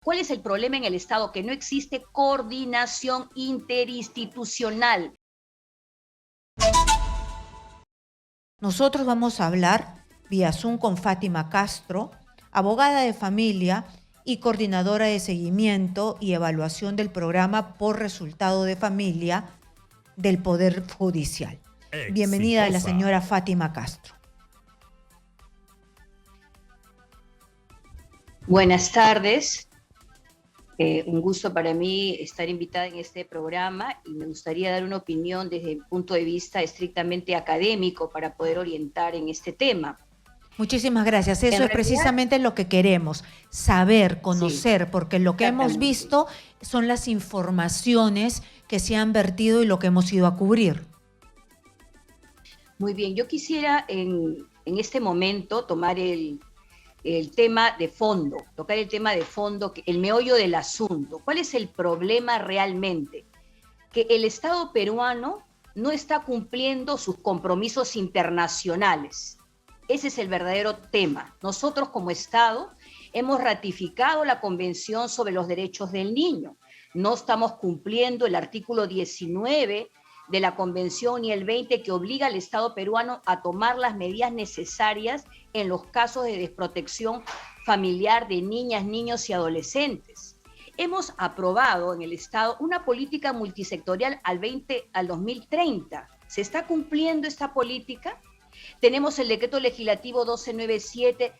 ¿Cuál es el problema en el Estado? Que no existe coordinación interinstitucional. Nosotros vamos a hablar vía Zoom con Fátima Castro, abogada de familia y coordinadora de seguimiento y evaluación del programa por resultado de familia del Poder Judicial. Bienvenida a la señora Fátima Castro. Buenas tardes. Un gusto para mí estar invitada en este programa y me gustaría dar una opinión desde el punto de vista estrictamente académico para poder orientar en este tema. Muchísimas gracias. Eso es precisamente lo que queremos, saber, conocer, sí, porque lo que hemos visto son las informaciones que se han vertido y lo que hemos ido a cubrir. Muy bien, yo quisiera en este momento tomar el tema de fondo, tocar el tema de fondo, el meollo del asunto. ¿Cuál es el problema realmente? Que el Estado peruano no está cumpliendo sus compromisos internacionales. Ese es el verdadero tema. Nosotros como Estado hemos ratificado la Convención sobre los Derechos del Niño. No estamos cumpliendo el artículo 19 de la Convención y el 20 que obliga al Estado peruano a tomar las medidas necesarias en los casos de desprotección familiar de niñas, niños y adolescentes. Hemos aprobado en el Estado una política multisectorial al 2030. ¿Se está cumpliendo esta política? Tenemos el decreto legislativo 1297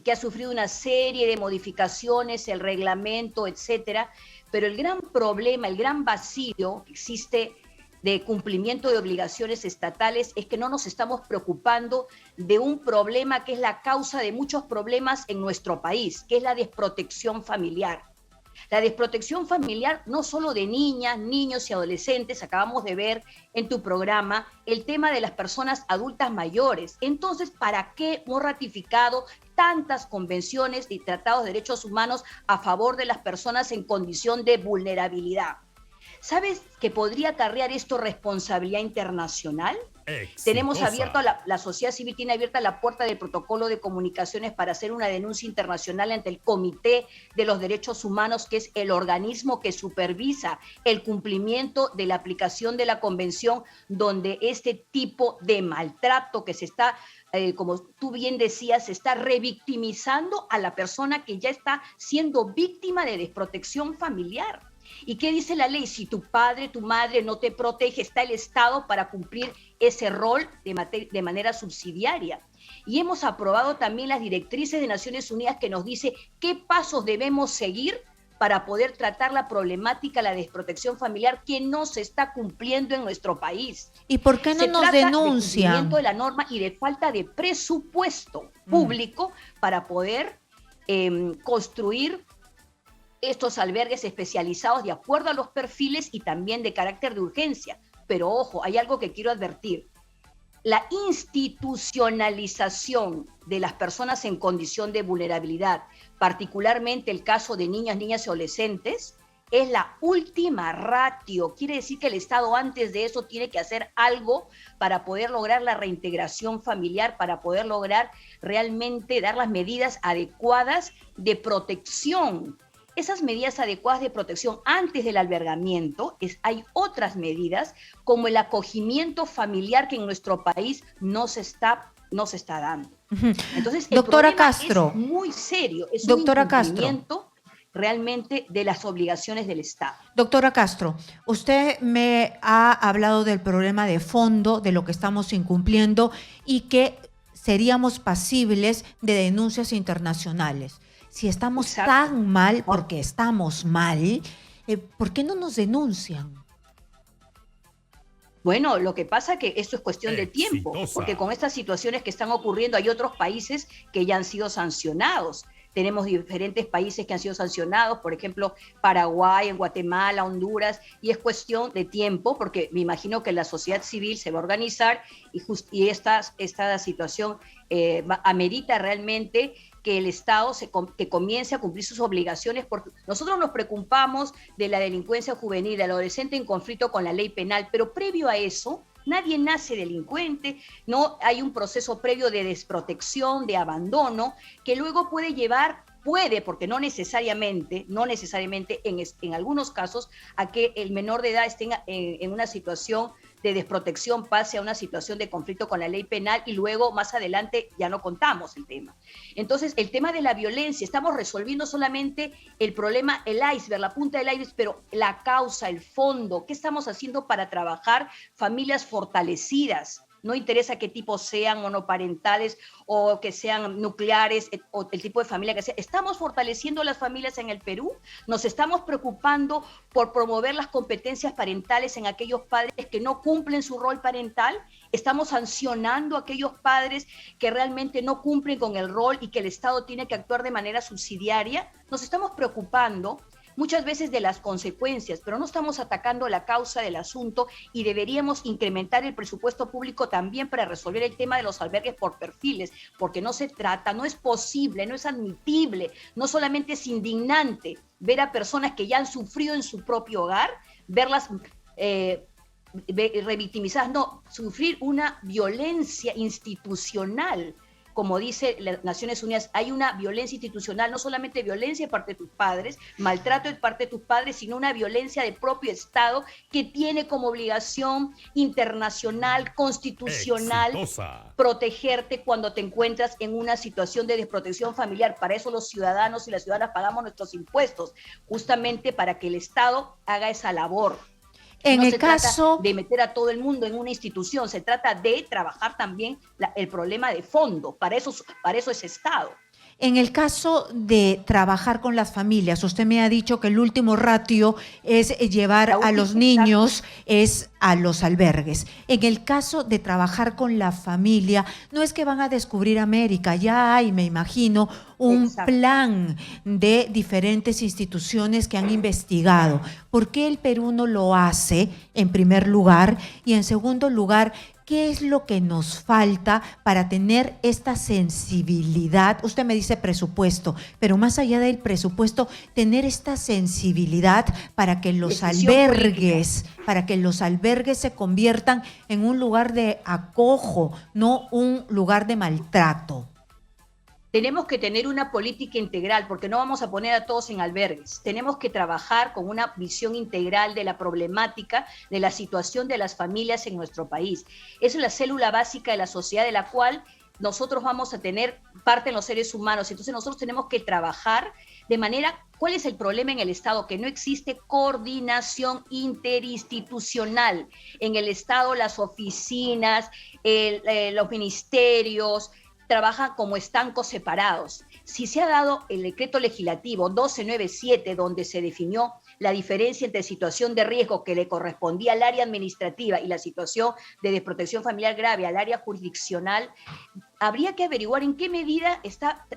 que ha sufrido una serie de modificaciones, el reglamento, etcétera, pero el gran problema, el gran vacío que existe de cumplimiento de obligaciones estatales es que no nos estamos preocupando de un problema que es la causa de muchos problemas en nuestro país, que es la desprotección familiar. La desprotección familiar no solo de niñas, niños y adolescentes, acabamos de ver en tu programa el tema de las personas adultas mayores. Entonces, ¿para qué hemos ratificado tantas convenciones y tratados de derechos humanos a favor de las personas en condición de vulnerabilidad? ¿Sabes que podría acarrear esto responsabilidad internacional? Exitosa. Tenemos abierto, la sociedad civil tiene abierta la puerta del protocolo de comunicaciones para hacer una denuncia internacional ante el Comité de los Derechos Humanos, que es el organismo que supervisa el cumplimiento de la aplicación de la convención, donde este tipo de maltrato que se está, como tú bien decías, se está revictimizando a la persona que ya está siendo víctima de desprotección familiar. ¿Y qué dice la ley? Si tu padre, tu madre no te protege, está el Estado para cumplir ese rol de manera subsidiaria. Y hemos aprobado también las directrices de Naciones Unidas que nos dice qué pasos debemos seguir para poder tratar la problemática, la desprotección familiar que no se está cumpliendo en nuestro país. ¿Y por qué no nos denuncian? De cumplimiento de la norma y de falta de presupuesto público para poder construir estos albergues especializados de acuerdo a los perfiles y también de carácter de urgencia. Pero ojo, hay algo que quiero advertir. La institucionalización de las personas en condición de vulnerabilidad, particularmente el caso de niñas, niñas y adolescentes, es la última ratio. Quiere decir que el Estado antes de eso tiene que hacer algo para poder lograr la reintegración familiar, para poder lograr realmente dar las medidas adecuadas de protección. Esas medidas adecuadas de protección antes del albergamiento, hay otras medidas como el acogimiento familiar que en nuestro país no se está dando. Entonces, el doctora problema Castro, es muy serio, es doctora un incumplimiento realmente de las obligaciones del Estado. Doctora Castro, usted me ha hablado del problema de fondo, de lo que estamos incumpliendo y que seríamos pasibles de denuncias internacionales. Si estamos tan mal, porque estamos mal, ¿por qué no nos denuncian? Bueno, lo que pasa es que esto es cuestión de tiempo, porque con estas situaciones que están ocurriendo hay otros países que ya han sido sancionados. Tenemos diferentes países que han sido sancionados, por ejemplo, Paraguay, en Guatemala, Honduras, y es cuestión de tiempo, porque me imagino que la sociedad civil se va a organizar y esta situación amerita realmente que el Estado que comience a cumplir sus obligaciones, porque nosotros nos preocupamos de la delincuencia juvenil, del adolescente en conflicto con la ley penal, pero previo a eso, nadie nace delincuente, no hay un proceso previo de desprotección, de abandono, que luego puede llevar puede, porque no necesariamente en algunos casos, a que el menor de edad esté en una situación de desprotección pase a una situación de conflicto con la ley penal y luego más adelante ya no contamos el tema. Entonces, el tema de la violencia, estamos resolviendo solamente el problema, el iceberg, la punta del iceberg, pero la causa, el fondo, ¿qué estamos haciendo para trabajar familias fortalecidas? No interesa qué tipo sean, monoparentales o que sean nucleares o el tipo de familia que sea. ¿Estamos fortaleciendo las familias en el Perú? ¿Nos estamos preocupando por promover las competencias parentales en aquellos padres que no cumplen su rol parental? ¿Estamos sancionando a aquellos padres que realmente no cumplen con el rol y que el Estado tiene que actuar de manera subsidiaria? ¿Nos estamos preocupando muchas veces de las consecuencias, pero no estamos atacando la causa del asunto y deberíamos incrementar el presupuesto público también para resolver el tema de los albergues por perfiles, porque no se trata, no es posible, no es admitible, no solamente es indignante ver a personas que ya han sufrido en su propio hogar, verlas revictimizadas, no, sufrir una violencia institucional. Como dice las Naciones Unidas, hay una violencia institucional, no solamente violencia de parte de tus padres, maltrato de parte de tus padres, sino una violencia del propio Estado que tiene como obligación internacional, constitucional, protegerte cuando te encuentras en una situación de desprotección familiar. Para eso los ciudadanos y las ciudadanas pagamos nuestros impuestos, justamente para que el Estado haga esa labor. En no el se caso trata de meter a todo el mundo en una institución, se trata de trabajar también el problema de fondo, para eso es Estado. En el caso de trabajar con las familias, usted me ha dicho que el último ratio es llevar a los niños es a los albergues. En el caso de trabajar con la familia, no es que van a descubrir América, ya hay, me imagino, un plan de diferentes instituciones que han investigado. ¿Por qué el Perú no lo hace, en primer lugar? Y en segundo lugar, ¿qué es lo que nos falta para tener esta sensibilidad? Usted me dice presupuesto, pero más allá del presupuesto, tener esta sensibilidad para que los albergues se conviertan en un lugar de acojo, no un lugar de maltrato. Tenemos que tener una política integral, porque no vamos a poner a todos en albergues. Tenemos que trabajar con una visión integral de la problemática, de la situación de las familias en nuestro país. Esa es la célula básica de la sociedad de la cual nosotros vamos a tener parte en los seres humanos. Entonces nosotros tenemos que trabajar de manera, ¿cuál es el problema en el Estado? Que no existe coordinación interinstitucional. En el Estado las oficinas, los ministerios, trabajan como estancos separados. Si se ha dado el decreto legislativo 1297, donde se definió la diferencia entre situación de riesgo que le correspondía al área administrativa y la situación de desprotección familiar grave al área jurisdiccional, habría que averiguar en qué medida está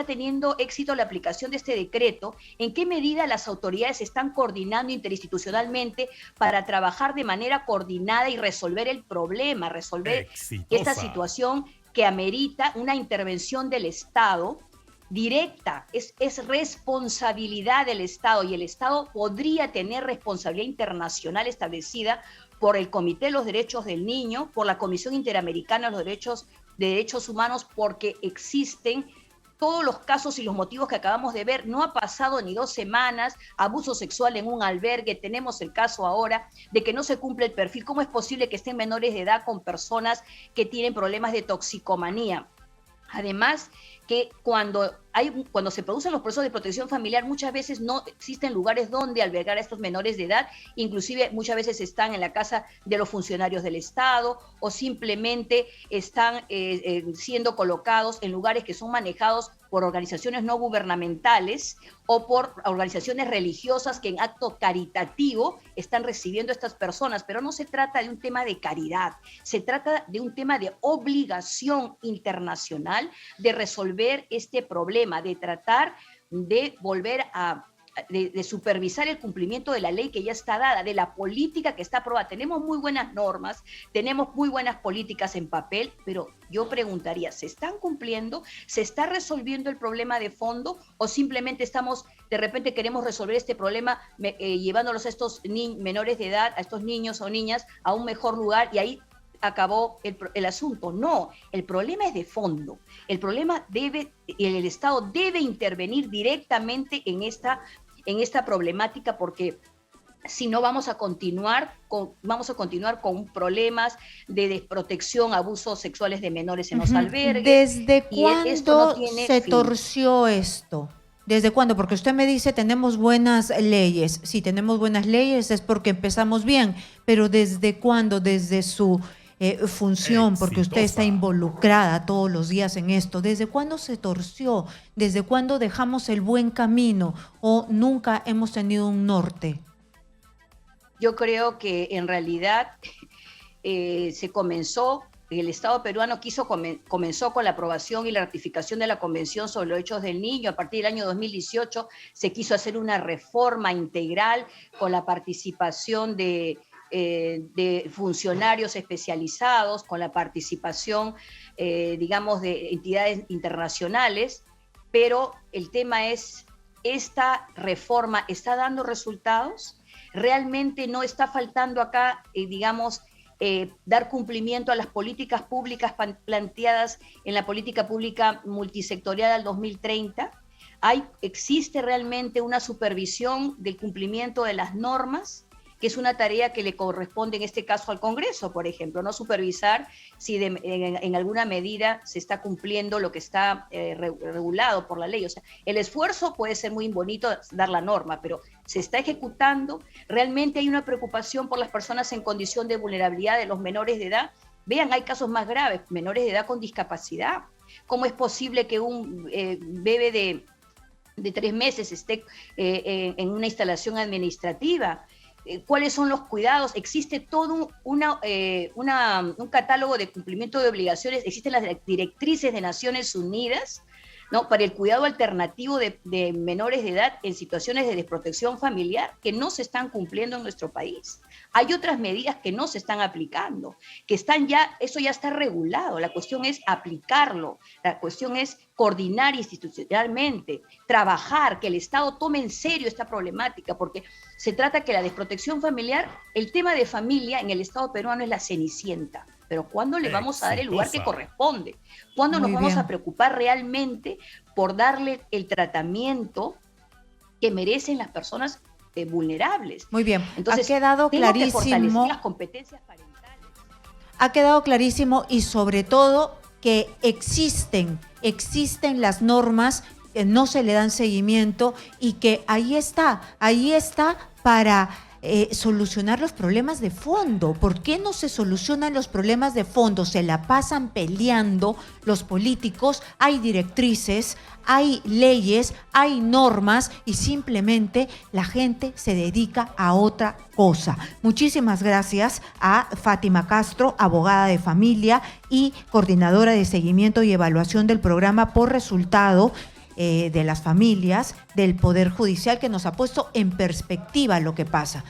teniendo éxito la aplicación de este decreto, en qué medida las autoridades están coordinando interinstitucionalmente para trabajar de manera coordinada y resolver el problema, resolver esta situación que amerita una intervención del Estado directa, es responsabilidad del Estado, y el Estado podría tener responsabilidad internacional establecida por el Comité de los Derechos del Niño, por la Comisión Interamericana de los Derechos Humanos, porque existen todos los casos y los motivos que acabamos de ver. No ha pasado ni 2 semanas, abuso sexual en un albergue, tenemos el caso ahora de que no se cumple el perfil. ¿Cómo es posible que estén menores de edad con personas que tienen problemas de toxicomanía? Además, que cuando se producen los procesos de protección familiar, muchas veces no existen lugares donde albergar a estos menores de edad, inclusive muchas veces están en la casa de los funcionarios del Estado o simplemente están siendo colocados en lugares que son manejados por organizaciones no gubernamentales o por organizaciones religiosas que en acto caritativo están recibiendo a estas personas. Pero no se trata de un tema de caridad, se trata de un tema de obligación internacional de resolver este problema, de tratar de volver de supervisar el cumplimiento de la ley que ya está dada, de la política que está aprobada. Tenemos muy buenas normas, tenemos muy buenas políticas en papel, pero yo preguntaría, ¿se están cumpliendo? ¿Se está resolviendo el problema de fondo? ¿O simplemente de repente queremos resolver este problema llevándolos a estos menores de edad, a estos niños o niñas a un mejor lugar, y ahí acabó el asunto. No, el problema es de fondo. El Estado debe intervenir directamente en esta problemática, porque si no vamos a continuar con problemas de desprotección, abusos sexuales de menores en los albergues. ¿Desde cuándo no se torció esto? ¿Desde cuándo? Porque usted me dice tenemos buenas leyes. Si tenemos buenas leyes es porque empezamos bien, pero ¿desde cuándo? Desde su función, porque usted está involucrada todos los días en esto. ¿Desde cuándo se torció? ¿Desde cuándo dejamos el buen camino o nunca hemos tenido un norte? Yo creo que en realidad se comenzó, el Estado peruano comenzó con la aprobación y la ratificación de la Convención sobre los Derechos del Niño. A partir del año 2018 se quiso hacer una reforma integral con la participación de funcionarios especializados, con la participación, digamos, de entidades internacionales, pero el tema es, ¿esta reforma está dando resultados? ¿Realmente no está faltando acá, digamos, dar cumplimiento a las políticas públicas planteadas en la política pública multisectorial al 2030? ¿Existe realmente una supervisión del cumplimiento de las normas? Que es una tarea que le corresponde en este caso al Congreso, por ejemplo, no supervisar si en alguna medida se está cumpliendo lo que está regulado por la ley. O sea, el esfuerzo puede ser muy bonito dar la norma, pero ¿se está ejecutando? ¿Realmente hay una preocupación por las personas en condición de vulnerabilidad, de los menores de edad? Vean, hay casos más graves, menores de edad con discapacidad. ¿Cómo es posible que un bebé de 3 meses esté en una instalación administrativa? ¿Cuáles son los cuidados? Existe todo un catálogo de cumplimiento de obligaciones, existen las directrices de Naciones Unidas, ¿no?, para el cuidado alternativo de menores de edad en situaciones de desprotección familiar, que no se están cumpliendo en nuestro país. Hay otras medidas que no se están aplicando, eso ya está regulado. La cuestión es aplicarlo, la cuestión es coordinar institucionalmente, trabajar, que el Estado tome en serio esta problemática, porque se trata que la desprotección familiar, el tema de familia en el Estado peruano es la cenicienta. Pero ¿cuándo le vamos a dar el lugar que corresponde? ¿Cuándo nos vamos a preocupar realmente por darle el tratamiento que merecen las personas vulnerables? Muy bien, entonces, ha quedado clarísimo. Que fortalecer las competencias parentales. Ha quedado clarísimo, y sobre todo que existen las normas, que no se le dan seguimiento, y que ahí está para solucionar los problemas de fondo. ¿Por qué no se solucionan los problemas de fondo? Se la pasan peleando los políticos, hay directrices, hay leyes, hay normas, y simplemente la gente se dedica a otra cosa. Muchísimas gracias a Fátima Castro, abogada de familia y coordinadora de seguimiento y evaluación del programa por resultado de las familias del Poder Judicial, que nos ha puesto en perspectiva lo que pasa.